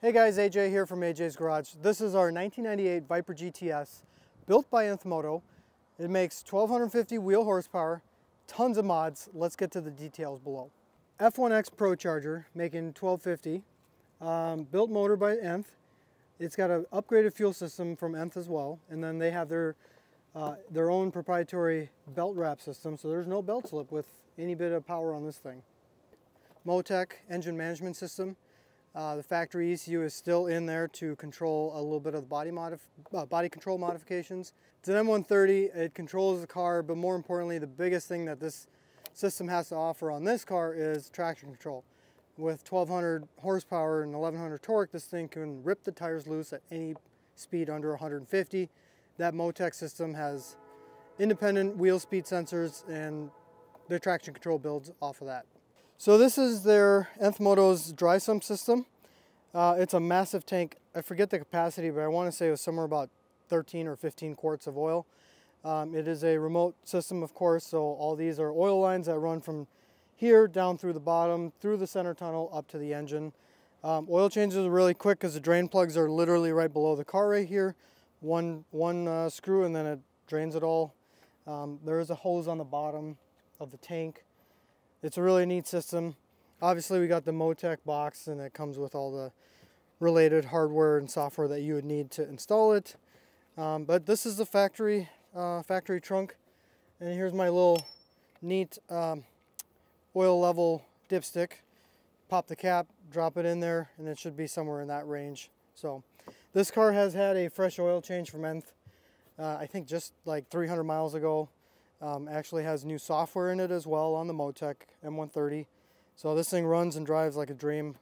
Hey guys, AJ here from AJ's Garage. This is our 1998 Viper GTS, built by Nth Moto. It makes 1250 wheel horsepower, tons of mods. Let's get to the details below. F1X Pro Charger, making 1250, built motor by Nth. It's got an upgraded fuel system from Nth as well, and then they have their own proprietary belt wrap system, so there's no belt slip with any bit of power on this thing. Motec engine management system. The factory ECU is still in there to control a little bit of the body control modifications. It's an M130, it controls the car, but more importantly, the biggest thing that this system has to offer on this car is traction control. With 1200 horsepower and 1100 torque, this thing can rip the tires loose at any speed under 150. That Motec system has independent wheel speed sensors, and the traction control builds off of that. So this is their Nth Moto's dry sump system. It's a massive tank. I forget the capacity, but I want to say it was somewhere about 13 or 15 quarts of oil. It is a remote system, of course, so all these are oil lines that run from here down through the bottom, through the center tunnel, up to the engine. Oil changes are really quick because the drain plugs are literally right below the car right here. One screw and then it drains it all. There is a hose on the bottom of the tank. It's a really neat system. Obviously we got the Motec box, and it comes with all the related hardware and software that you would need to install it. But this is the factory trunk, and here's my little neat oil level dipstick. Pop the cap, drop it in there, and it should be somewhere in that range. So this car has had a fresh oil change from Nth, I think just like 300 miles ago. Actually has new software in it as well on the Motec M130. So this thing runs and drives like a dream.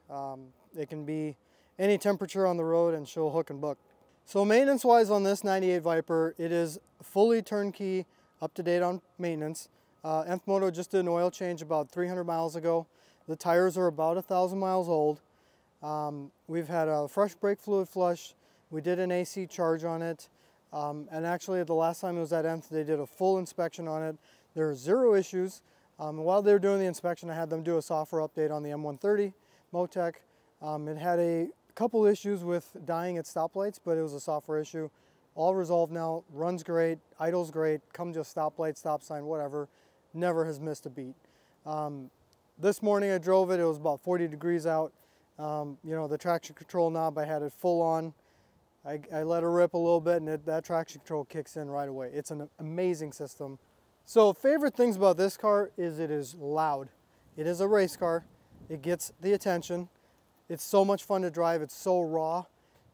It can be any temperature on the road and she'll hook and book. So maintenance wise on this 98 Viper, it is fully turnkey, up to date on maintenance. Nth Moto just did an oil change about 300 miles ago. The tires are about 1,000 miles old. We've had a fresh brake fluid flush. We did an AC charge on it. And actually the last time it was at Nth, they did a full inspection on it. There are zero issues. While they were doing the inspection, I had them do a software update on the M130 Motec. It had a couple issues with dying at stoplights, but it was a software issue. All resolved now, runs great, idles great, comes to a stoplight, stop sign, whatever. Never has missed a beat. This morning I drove it, it was about 40 degrees out. You know, the traction control knob, I had it full on. I let her rip a little bit, and that traction control kicks in right away. It's an amazing system. So favorite things about this car is it is loud. It is a race car. It gets the attention. It's so much fun to drive. It's so raw.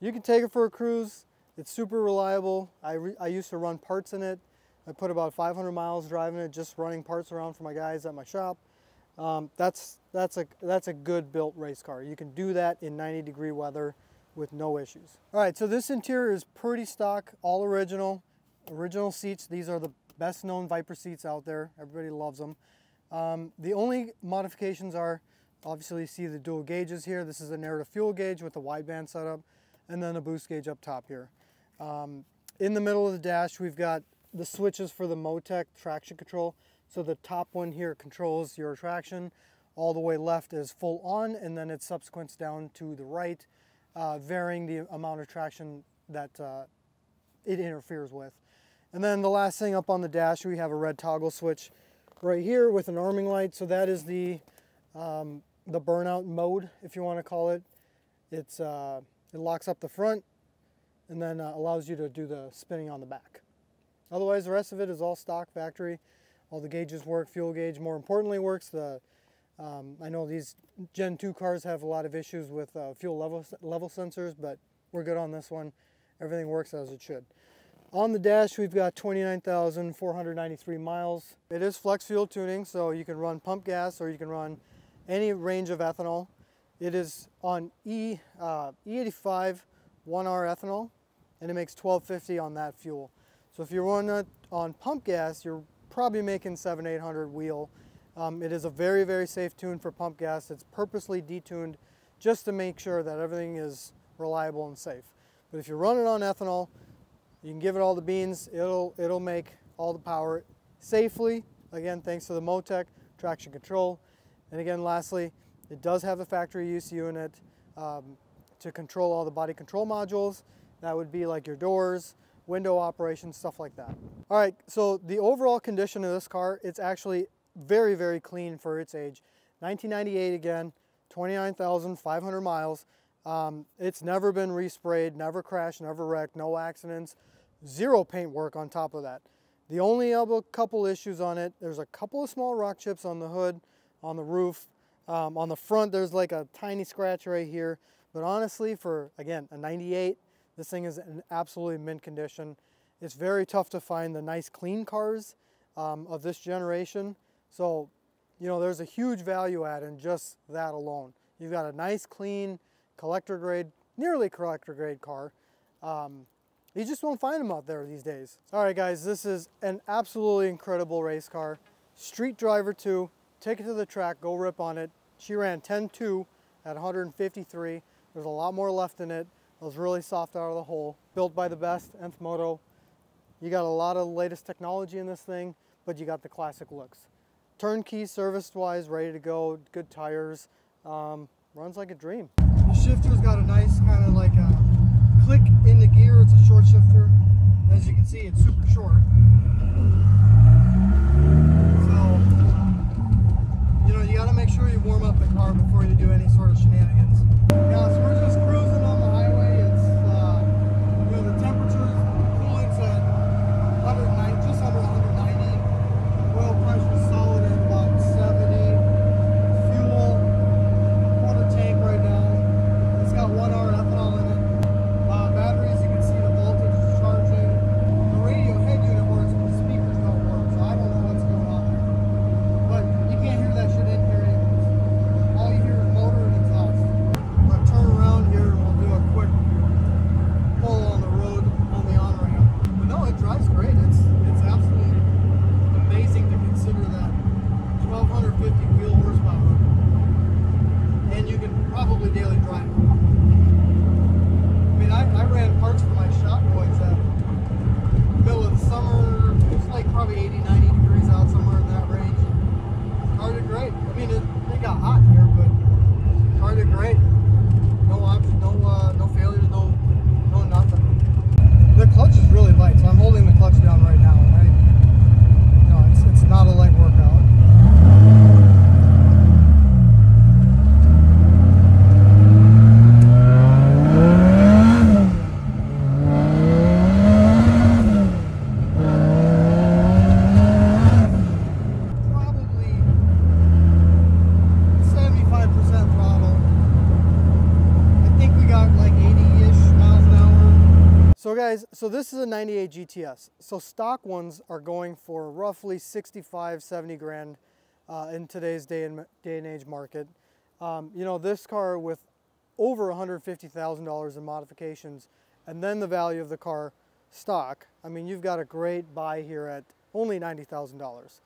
You can take it for a cruise. It's super reliable. I used to run parts in it. I put about 500 miles driving it, just running parts around for my guys at my shop. That's a good built race car. You can do that in 90-degree weather with no issues. All right, so this interior is pretty stock, all original seats. These are the best known Viper seats out there. Everybody loves them. The only modifications are, obviously you see the dual gauges here. This is a narrative fuel gauge with a wideband setup, and then a boost gauge up top here. In the middle of the dash, we've got the switches for the Motec traction control. So the top one here controls your traction. All the way left is full on, and then it subsequents down to the right, varying the amount of traction that it interferes with. And then the last thing up on the dash, we have a red toggle switch right here with an arming light. So that is the burnout mode, if you want to call it. It locks up the front and then allows you to do the spinning on the back. Otherwise, the rest of it is all stock factory. All the gauges work. Fuel gauge, more importantly, works. I know these Gen 2 cars have a lot of issues with fuel level sensors, but we're good on this one. Everything works as it should. On the dash, we've got 29,493 miles. It is flex fuel tuning, so you can run pump gas or you can run any range of ethanol. It is on E85 1R ethanol, and it makes 1250 on that fuel. So if you run it on pump gas, you're probably making 700-800 wheel. It is a very, very safe tune for pump gas. It's purposely detuned just to make sure that everything is reliable and safe. But if you run it on ethanol, you can give it all the beans. It'll make all the power safely. Again, thanks to the Motec traction control. And again, lastly, it does have the factory ECU in it to control all the body control modules. That would be like your doors, window operations, stuff like that. All right, so the overall condition of this car, it's actually very, very clean for its age. 1998 again, 29,500 miles. It's never been resprayed, never crashed, never wrecked, no accidents, zero paint work on top of that. The only other couple issues on it, there's a couple of small rock chips on the hood, on the roof. On the front, there's like a tiny scratch right here. But honestly, for, again, a 98, this thing is in absolutely mint condition. It's very tough to find the nice clean cars of this generation. So, you know, there's a huge value add in just that alone. You've got a nice, clean, collector grade, nearly collector grade car. You just won't find them out there these days. All right, guys, this is an absolutely incredible race car. Street driver too. Take it to the track, go rip on it. She ran 10.2 at 153. There's a lot more left in it. It was really soft out of the hole. Built by the best, Nth Moto. You got a lot of the latest technology in this thing, but you got the classic looks. Turnkey, service-wise, ready to go, good tires. Runs like a dream. The shifter's got a nice kind of like a click in the gear. It's a short shifter. As you can see, it's super short. You got to make sure you warm up the car before you do any sort of shenanigans. Yeah, so we're just cruising on the highway. It's, you know, the temperature's cooling's at 109, just under 190. Oil pressure is solid at about 70. Fuel, quarter tank right now. It's got 1 hour ethanol in it. Batteries, you can see the voltage is charging. The radio head unit works, but the speakers don't work, so I don't know what's going on there. But you can't hear that shit in here. All you hear is motor and exhaust. I'm going to turn around here and we'll do a quick pull on the road on the on-ramp. But no, it drives great. It's absolutely amazing to consider that 1,250 wheel horsepower. And you can probably daily drive it. I mean, I ran parts for my shop boys at the middle of the summer. It's like probably 80, 90 degrees out, somewhere in that range. Cars are great. I mean, they got hot here, but cars are great. No options, no failures, no nothing. The clutch is really light, so I'm holding the clutch down right now. You know, it's not a light workout. So guys, so this is a 98 GTS. So stock ones are going for roughly 65, 70 grand in today's day and age market. You know, this car with over $150,000 in modifications and then the value of the car stock, I mean, you've got a great buy here at only $90,000.